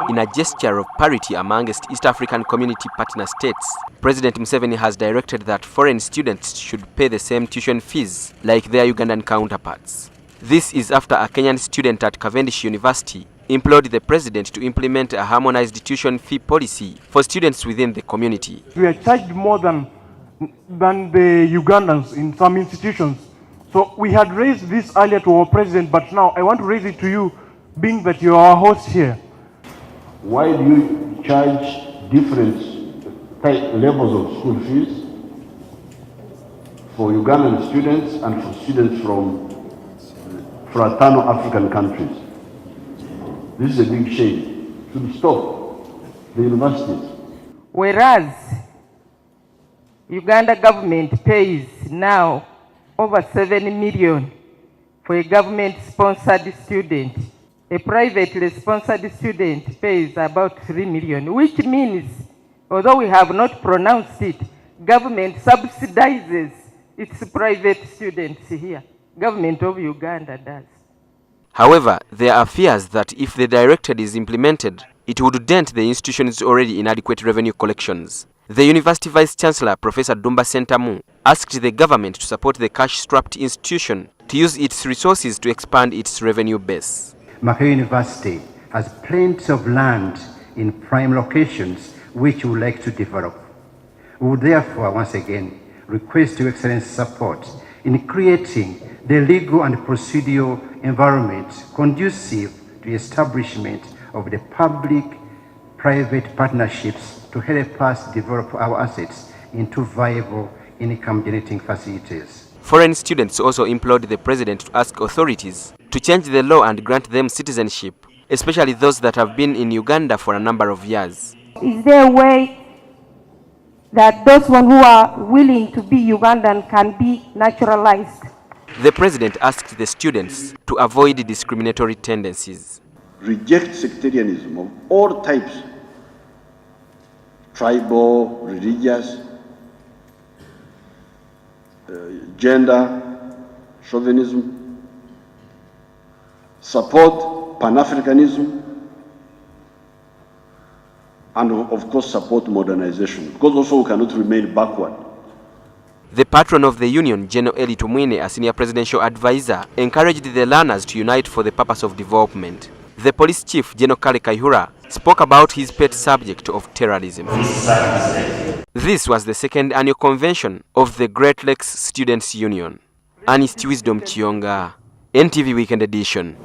In a gesture of parity amongst East African Community partner states, President Museveni has directed that foreign students should pay the same tuition fees like their Ugandan counterparts. This is after a Kenyan student at Cavendish University implored the president to implement a harmonized tuition fee policy for students within the community. We are charged more than the Ugandans in some institutions. So we had raised this earlier to our president, but now I want to raise it to you, being that you are our host here. Why do you charge different levels of school fees for Ugandan students and for students from fraternal African countries? This is a big shame. Should stop the universities. Whereas Uganda government pays now over 7 million for a government-sponsored student. A privately sponsored student pays about 3 million, which means, although we have not pronounced it, government subsidizes its private students here. Government of Uganda does. However, there are fears that if the directive is implemented, it would dent the institution's already inadequate revenue collections. The University Vice-Chancellor, Professor Dumba Sentamu, asked the government to support the cash-strapped institution to use its resources to expand its revenue base. Makerere University has plenty of land in prime locations which we would like to develop. We would therefore once again request Your Excellency's support in creating the legal and procedural environment conducive to the establishment of the public-private partnerships to help us develop our assets into viable income-generating facilities. Foreign students also implored the president to ask authorities to change the law and grant them citizenship, especially those that have been in Uganda for a number of years. Is there a way that those who are willing to be Ugandan can be naturalized? The president asked the students to avoid discriminatory tendencies. Reject sectarianism of all types, tribal, religious, gender, chauvinism, support Pan-Africanism, and of course support modernization, because also we cannot remain backward. The patron of the union, General Eli Tumwine, a senior presidential advisor, encouraged the learners to unite for the purpose of development. The police chief, General Kale Kaihura, spoke about his pet subject of terrorism. This was the second annual convention of the Great Lakes Students' Union. Ernest Wisdom Chionga, NTV Weekend Edition.